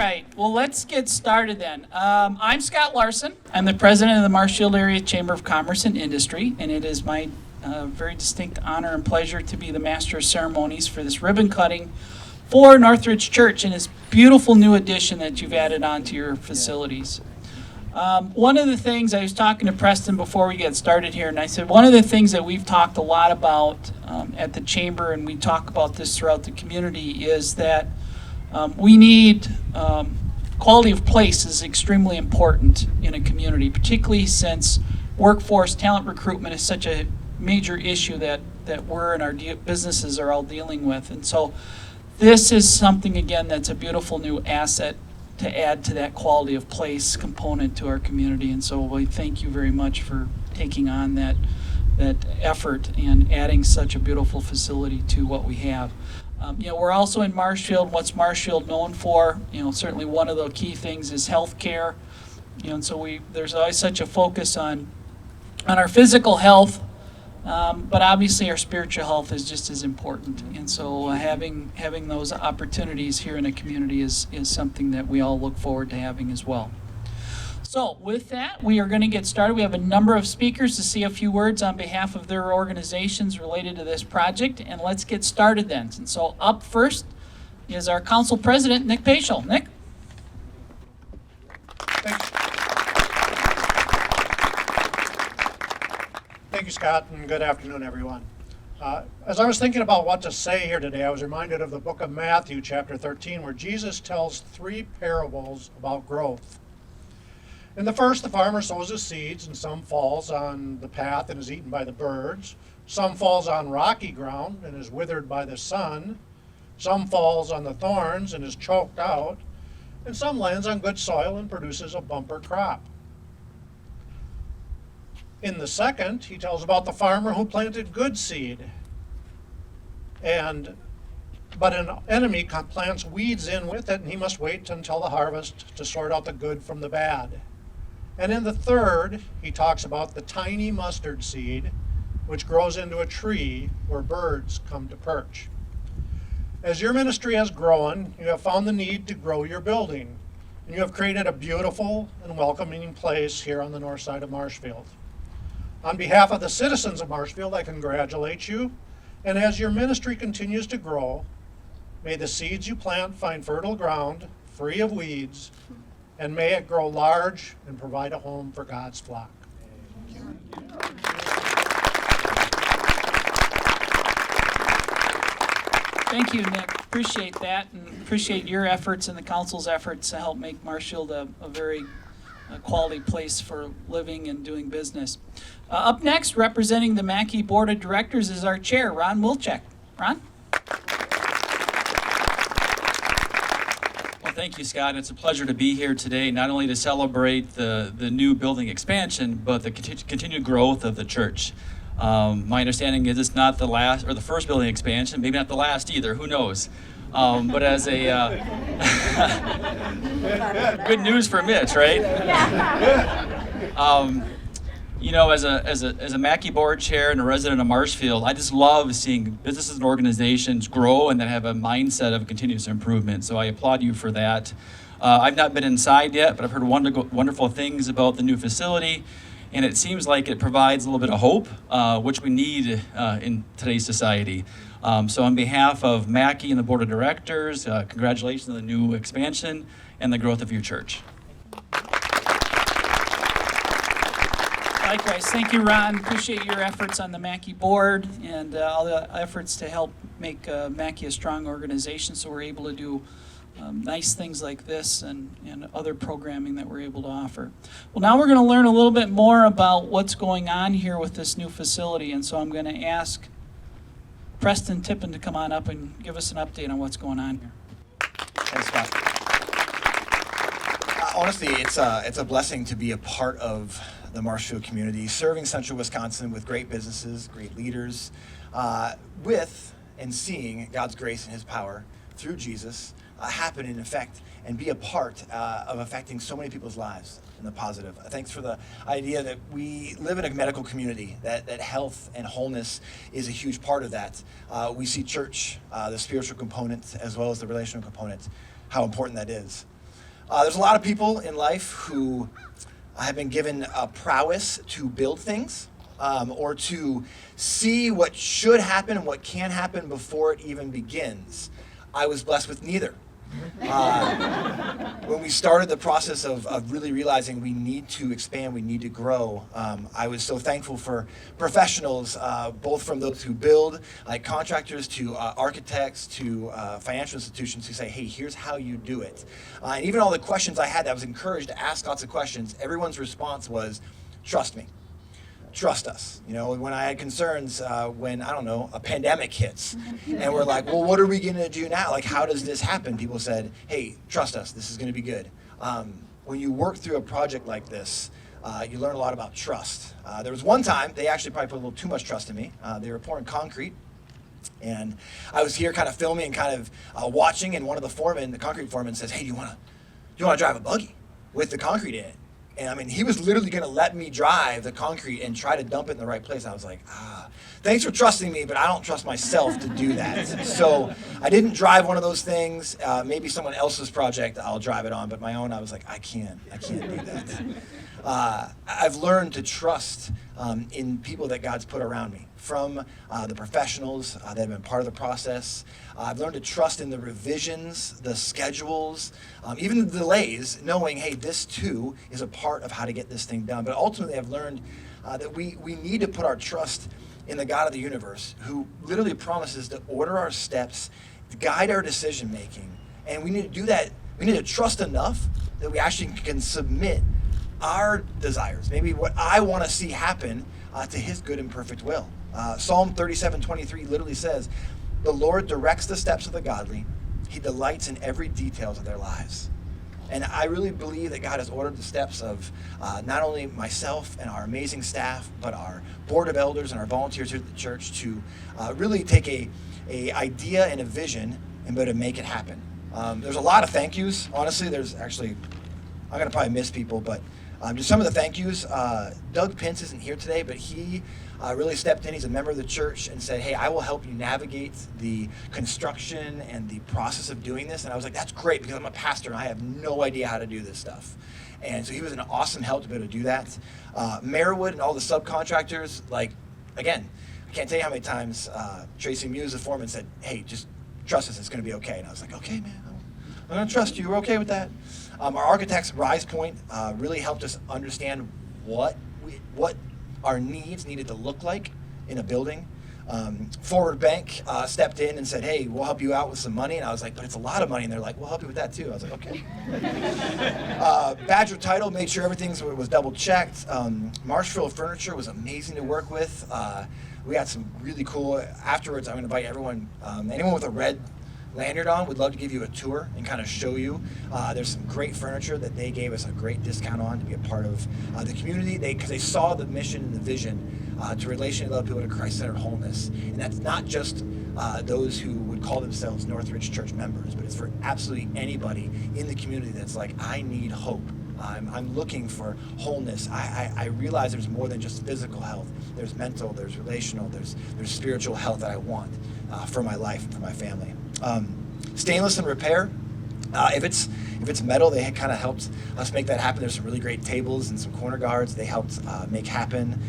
right, well, let's get started then. I'm Scott Larson. I'm the president of the Marshfield Area Chamber of Commerce and Industry, and it is my very distinct honor and pleasure to be the master of ceremonies for this ribbon cutting for Northridge Church and this beautiful new addition that you've added onto your facilities. One of the things, I was talking to Preston before we get started here, and I said one of the things that we've talked a lot about at the Chamber, and we talk about this throughout the community, is that we need quality of place is extremely important in a community, particularly since workforce talent recruitment is such a major issue that we're and our businesses are all dealing with. And so this is something, again, that's a beautiful new asset to add to that quality of place component to our community. And so we thank you very much for taking on that effort and adding such a beautiful facility to what we have. We're also in Marshfield. What's Marshfield known for? Certainly one of the key things is healthcare. And so there's always such a focus on our physical health, but obviously our spiritual health is just as important. And so having those opportunities here in a community is something that we all look forward to having as well. So with that, we are going to get started. We have a number of speakers to say a few words on behalf of their organizations related to this project, and let's get started then. And so up first is our council president, Nick Patil. Nick? Thank you, Scott, and good afternoon, everyone. As I was thinking about what to say here today, I was reminded of the book of Matthew, chapter 13, where Jesus tells 3 parables about growth. In the first, the farmer sows his seeds, and some falls on the path and is eaten by the birds. Some falls on rocky ground and is withered by the sun. Some falls on the thorns and is choked out. And some lands on good soil and produces a bumper crop. In the second, he tells about the farmer who planted good seed. But an enemy plants weeds in with it, and he must wait until the harvest to sort out the good from the bad. And in the third, he talks about the tiny mustard seed, which grows into a tree where birds come to perch. As your ministry has grown, you have found the need to grow your building, and you have created a beautiful and welcoming place here on the north side of Marshfield. On behalf of the citizens of Marshfield, I congratulate you, and as your ministry continues to grow, may the seeds you plant find fertile ground, free of weeds, and may it grow large and provide a home for God's flock. Thank you, Nick. Appreciate that, and appreciate your efforts and the council's efforts to help make Marshfield a very quality place for living and doing business. Up next, representing the MACCI Board of Directors is our chair, Ron Wilczek. Ron? Well, thank you, Scott. It's a pleasure to be here today, not only to celebrate the new building expansion, but the continued growth of the church. My understanding is it's not the last or the first building expansion, maybe not the last either, who knows. But as a good news for Mitch, right? As a MACCI board chair and a resident of Marshfield, I just love seeing businesses and organizations grow and that have a mindset of continuous improvement. So I applaud you for that. I've not been inside yet, but I've heard wonderful things about the new facility, and it seems like it provides a little bit of hope, which we need in today's society. So on behalf of MACCI and the Board of Directors, congratulations on the new expansion and the growth of your church. Likewise, thank you, Ron. Appreciate your efforts on the MACCI board and all the efforts to help make MACCI a strong organization so we're able to do nice things like this and other programming that we're able to offer. Well, now we're going to learn a little bit more about what's going on here with this new facility, and so I'm going to ask Preston Tippin to come on up and give us an update on what's going on here. Thanks, Scott. Honestly, it's a blessing to be a part of the Marshfield community, serving Central Wisconsin with great businesses, great leaders, with and seeing God's grace and His power through Jesus happen in effect and be a part of affecting so many people's lives in the positive. Thanks for the idea that we live in a medical community, that health and wholeness is a huge part of that. We see church, the spiritual component as well as the relational component, how important that is. There's a lot of people in life who have been given a prowess to build things, or to see what should happen and what can happen before it even begins. I was blessed with neither. When we started the process of really realizing we need to expand, we need to grow, I was so thankful for professionals, both from those who build, like contractors, to architects, to financial institutions who say, hey, here's how you do it. And even all the questions I had, I was encouraged to ask lots of questions. Everyone's response was, trust me. Trust us. You know, when I had concerns, when, I don't know, a pandemic hits, and we're like, well, what are we going to do now? Like, how does this happen? People said, hey, trust us. This is going to be good. When you work through a project like this, you learn a lot about trust. There was one time, they actually probably put a little too much trust in me. They were pouring concrete, and I was here kind of filming and kind of watching, and one of the concrete foremen says, hey, do you want to drive a buggy with the concrete in it? And I mean, he was literally going to let me drive the concrete and try to dump it in the right place. I was like, thanks for trusting me, but I don't trust myself to do that. So I didn't drive one of those things. Maybe someone else's project, I'll drive it on, but my own, I was like, I can't do that. I've learned to trust in people that God's put around me, from the professionals that have been part of the process. I've learned to trust in the revisions, the schedules, even the delays, knowing, hey, this too is a part of how to get this thing done. But ultimately, I've learned that we need to put our trust in the God of the universe, who literally promises to order our steps, to guide our decision making. And we need to do that. We need to trust enough that we actually can submit our desires, maybe what I want to see happen, to his good and perfect will. Psalm 37:23 literally says, the Lord directs the steps of the godly. He delights in every details of their lives. And I really believe that God has ordered the steps of not only myself and our amazing staff, but our board of elders and our volunteers here at the church to really take a idea and a vision and be able to make it happen. There's a lot of thank yous. Honestly, there's actually, I'm going to probably miss people, but just some of the thank yous. Doug Pence isn't here today, but he really stepped in. He's a member of the church and said, hey, I will help you navigate the construction and the process of doing this. And I was like, that's great, because I'm a pastor and I have no idea how to do this stuff. And so he was an awesome help to be able to do that. Marewood and all the subcontractors, like, again, I can't tell you how many times Tracy Muse, the foreman, said, hey, just trust us, it's going to be okay. And I was like, okay, man, I'm going to trust you. We're okay with that. Our architects, Rise Point, really helped us understand what our needs needed to look like in a building. Forward Bank stepped in and said, hey, we'll help you out with some money. And I was like, but it's a lot of money. And they're like, we'll help you with that too. I was like, okay. Badger Title made sure everything was double checked. Marshfield Furniture was amazing to work with. We had some really cool, afterwards I'm going to invite everyone, anyone with a red lanyard on, would love to give you a tour and kind of show you. There's some great furniture that they gave us a great discount on to be a part of the community. Because they saw the mission and the vision to relationally love people to Christ-centered wholeness. And that's not just those who would call themselves Northridge Church members, but it's for absolutely anybody in the community that's like, I need hope. I'm looking for wholeness. I realize there's more than just physical health. There's mental, there's relational, there's spiritual health that I want for my life and for my family. Stainless and repair. If it's metal, they kind of helped us make that happen. There's some really great tables and some corner guards they helped make happen.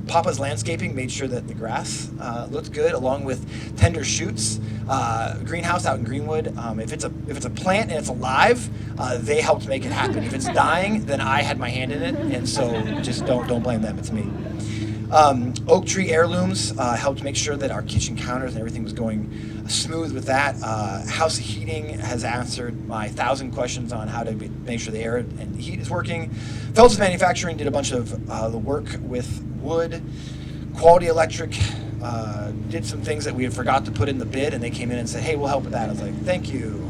Papa's Landscaping made sure that the grass looked good, along with tender shoots. Greenhouse out in Greenwood. If it's a plant and it's alive, they helped make it happen. If it's dying, then I had my hand in it, and so just don't blame them. It's me. Oak Tree Heirlooms helped make sure that our kitchen counters and everything was going smooth with that. House Heating has answered my 1,000 questions on how to make sure the air and heat is working. Phelps Manufacturing did a bunch of the work with wood. Quality Electric did some things that we had forgot to put in the bid, and they came in and said, hey, we'll help with that. I was like, thank you.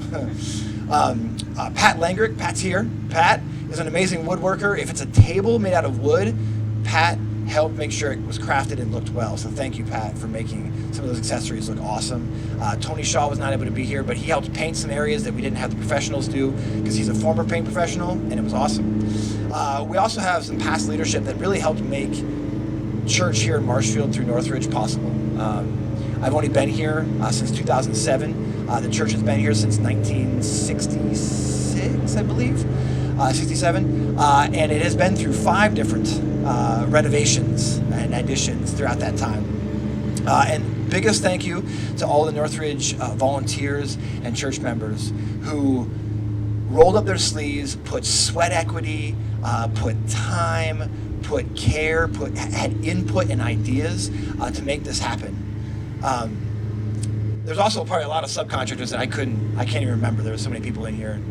Pat Langrick, Pat's here. Pat is an amazing woodworker. If it's a table made out of wood, Pat helped make sure it was crafted and looked well. So thank you, Pat, for making some of those accessories look awesome. Tony Shaw was not able to be here, but he helped paint some areas that we didn't have the professionals do, because he's a former paint professional, and it was awesome. We also have some past leadership that really helped make church here in Marshfield through Northridge possible. I've only been here since 2007. The church has been here since 1966. 66, I believe, 67, and it has been through 5 different renovations and additions throughout that time. And biggest thank you to all the Northridge volunteers and church members who rolled up their sleeves, put sweat equity, put time, put care, had input and ideas to make this happen. There's also probably a lot of subcontractors that I can't even remember. There were so many people in here.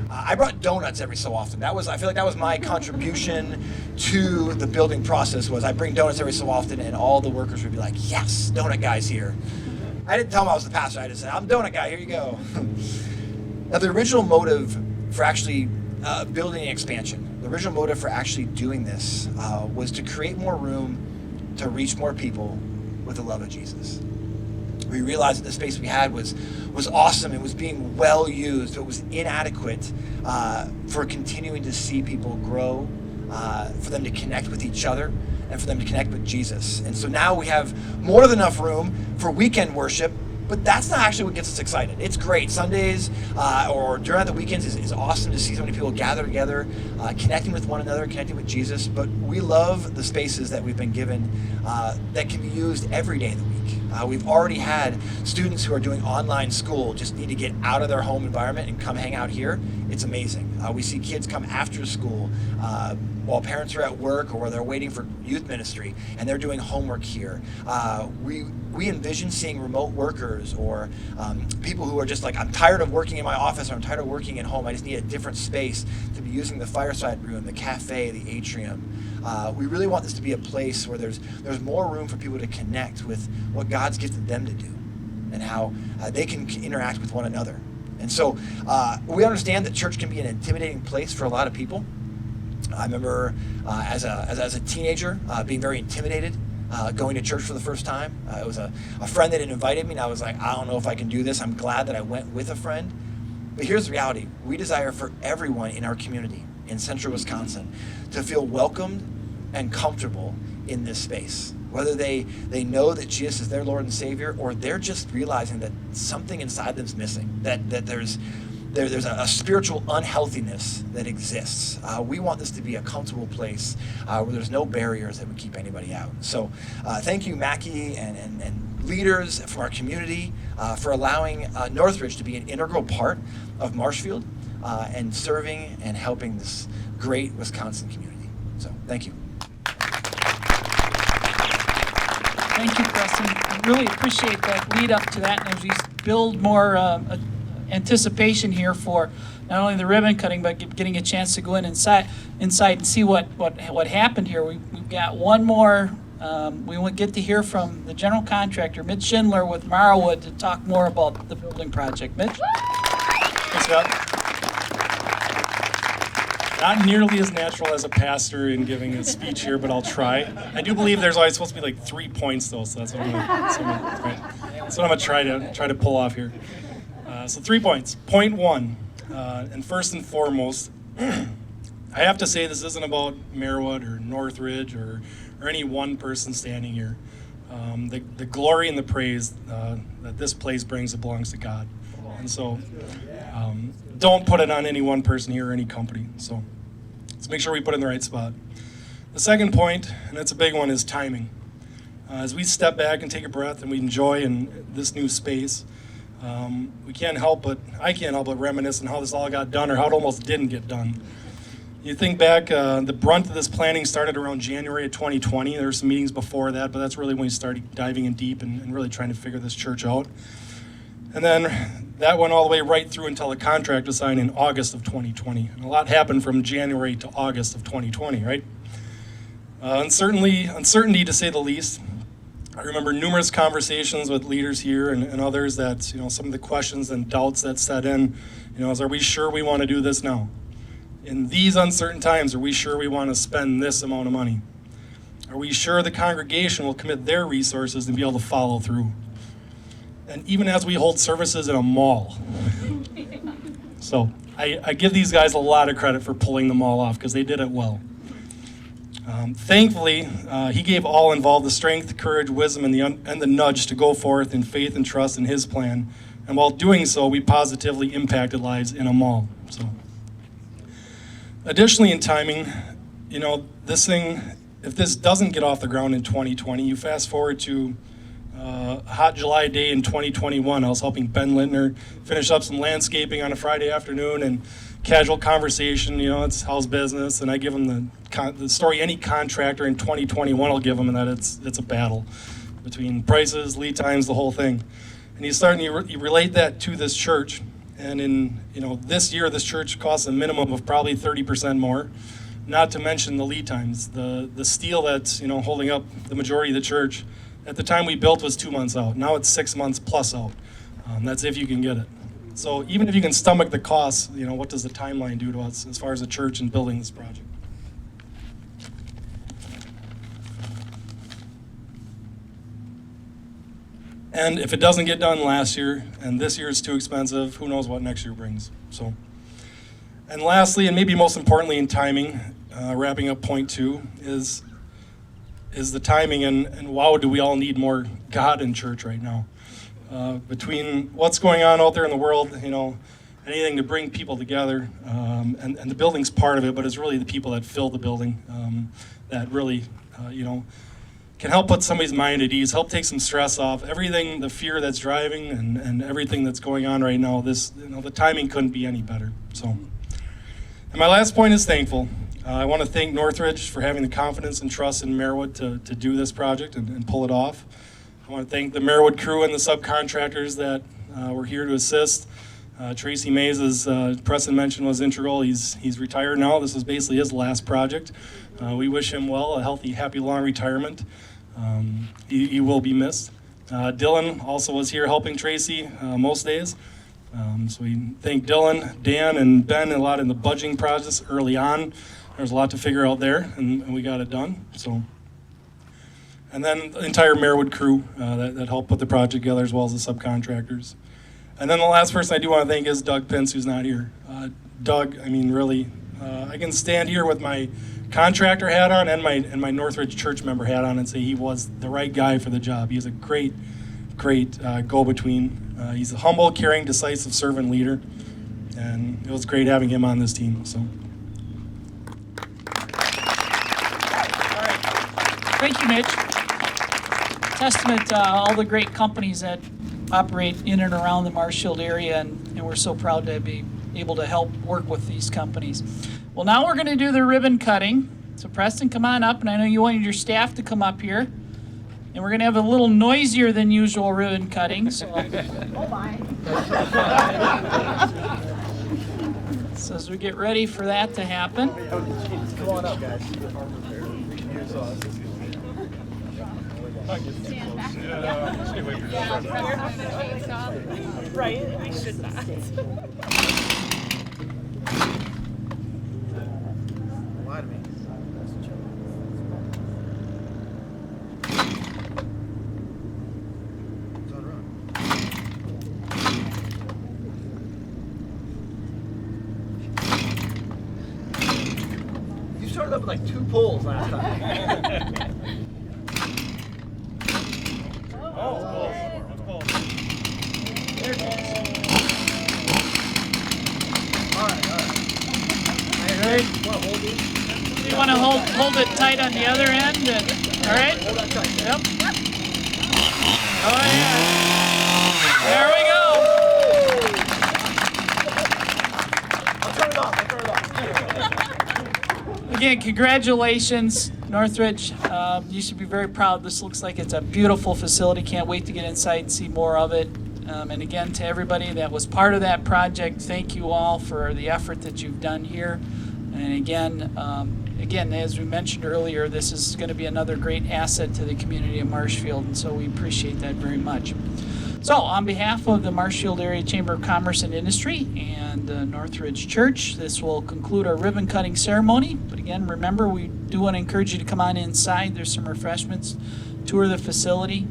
I brought donuts every so often. I feel like that was my contribution to the building process. Was I bring donuts every so often, and all the workers would be like, "Yes, donut guy's here." I didn't tell them I was the pastor. I just said, "I'm donut guy. Here you go." Now, the original motive for actually building an expansion, the original motive for actually doing this was to create more room to reach more people with the love of Jesus. We realized that the space we had was awesome. It was being well used. It was inadequate for continuing to see people grow, for them to connect with each other, and for them to connect with Jesus. And so now we have more than enough room for weekend worship, but that's not actually what gets us excited. It's great. Sundays or during the weekends is awesome to see so many people gather together, connecting with one another, connecting with Jesus. But we love the spaces that we've been given that can be used every day of the week. We've already had students who are doing online school just need to get out of their home environment and come hang out here. It's amazing. We see kids come after school while parents are at work or they're waiting for youth ministry and they're doing homework here. We envision seeing remote workers or people who are just like, I'm tired of working in my office or I'm tired of working at home. I just need a different space to be using the fireside room, the cafe, the atrium. We really want this to be a place where there's more room for people to connect with what God's gifted them to do and how they can interact with one another. And so we understand that church can be an intimidating place for a lot of people. I remember as a teenager being very intimidated going to church for the first time. It was a friend that had invited me, and I was like, I don't know if I can do this. I'm glad that I went with a friend. But here's the reality. We desire for everyone in our community in central Wisconsin to feel welcomed and comfortable in this space. Whether they know that Jesus is their Lord and Savior, or they're just realizing that something inside them's missing, that there's a spiritual unhealthiness that exists. We want this to be a comfortable place where there's no barriers that would keep anybody out. So thank you, MACCI and leaders from our community for allowing Northridge to be an integral part of Marshfield and serving and helping this great Wisconsin community. So thank you. Thank you, Preston. I really appreciate that lead up to that, and as we build more anticipation here for not only the ribbon cutting, but getting a chance to go inside and see what happened here. We've got one more. We will get to hear from the general contractor, Mitch Schindler with Marwood, to talk more about the building project. Mitch? Thanks, Scott. Not nearly as natural as a pastor in giving a speech here, but I'll try. I do believe there's always supposed to be like 3 points, though, so that's what I'm gonna try to pull off here. So 3 points. Point 1, and first and foremost, I have to say this isn't about Merwood or Northridge or any one person standing here. The glory and the praise that this place brings, it belongs to God. And so don't put it on any one person here or any company. So let's make sure we put it in the right spot. The second point, and it's a big one, is timing. As we step back and take a breath and we enjoy in this new space, I can't help but reminisce on how this all got done or how it almost didn't get done. You think back, the brunt of this planning started around January of 2020. There were some meetings before that, but that's really when we started diving in deep and really trying to figure this church out. And then that went all the way right through until the contract was signed in August of 2020. And a lot happened from January to August of 2020, right? Uncertainty to say the least. I remember numerous conversations with leaders here and others that, some of the questions and doubts that set in, is, are we sure we want to do this now? In these uncertain times, are we sure we want to spend this amount of money? Are we sure the congregation will commit their resources and be able to follow through? And even as we hold services in a mall. So I give these guys a lot of credit for pulling the mall off because they did it well. Thankfully, he gave all involved the strength, courage, wisdom, and the nudge to go forth in faith and trust in his plan. And while doing so, we positively impacted lives in a mall. So Additionally, in timing, this thing, if this doesn't get off the ground in 2020, you fast forward to a hot July day in 2021. I was helping Ben Lintner finish up some landscaping on a Friday afternoon, and casual conversation, it's how's business, and I give him the story any contractor in 2021 will give him, and that it's a battle between prices, lead times, the whole thing. And he's starting to relate that to this church. And in this year, this church costs a minimum of probably 30% more. Not to mention the lead times. The steel that's holding up the majority of the church, at the time we built was 2 months out. Now it's 6 months plus out. That's if you can get it. So even if you can stomach the costs, what does the timeline do to us as far as a church and building this project? And if it doesn't get done last year, and this year is too expensive, who knows what next year brings. So, and lastly, and maybe most importantly in timing, wrapping up point 2, is the timing, and wow, do we all need more God in church right now. Between what's going on out there in the world, anything to bring people together, and the building's part of it, but it's really the people that fill the building that really, can help put somebody's mind at ease, help take some stress off. Everything, the fear that's driving and everything that's going on right now, the timing couldn't be any better. So, and my last point is thankful. I want to thank Northridge for having the confidence and trust in Marewood to do this project and pull it off. I want to thank the Marewood crew and the subcontractors that were here to assist. Tracy Mays, as Preston mentioned, was integral. He's retired now. This is basically his last project. We wish him well, a healthy, happy, long retirement. He will be missed. Dylan also was here helping Tracy most days. So we thank Dylan, Dan, and Ben a lot in the budgeting process early on. There's a lot to figure out there, and we got it done. So, and then the entire Marewood crew that helped put the project together, as well as the subcontractors. And then the last person I do want to thank is Doug Pence, who's not here. Doug, really, I can stand here with my contractor hat on and my Northridge church member hat on and say he was the right guy for the job. He's a great go-between. He's a humble, caring, decisive servant leader, and it was great having him on this team. So. Thank you, Mitch. Testament to all the great companies that operate in and around the Marshfield area, and we're so proud to be able to help work with these companies. Well, now we're going to do the ribbon cutting. So Preston, come on up, and I know you wanted your staff to come up here. And we're going to have a little noisier than usual ribbon cutting. So, so as we get ready for that to happen. Come on up, guys. Right, we should not. Lie to me. It's on run. You started up with like 2 pulls last time. You want to hold it tight on the other end? All right? Hold that tight. Yep. Oh, yeah. There we go. I'll turn it off. Again, congratulations, Northridge. You should be very proud. This looks like it's a beautiful facility. Can't wait to get inside and see more of it. And again, to everybody that was part of that project, thank you all for the effort that you've done here. And again, as we mentioned earlier, this is going to be another great asset to the community of Marshfield, and so we appreciate that very much. So, on behalf of the Marshfield Area Chamber of Commerce and Industry and Northridge Church, this will conclude our ribbon cutting ceremony. But again, remember, we do want to encourage you to come on inside. There's some refreshments, tour the facility.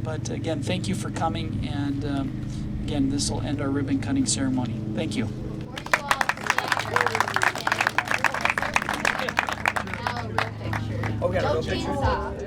But again, thank you for coming, and again, this will end our ribbon cutting ceremony. Thank you. Oh, we got a real picture.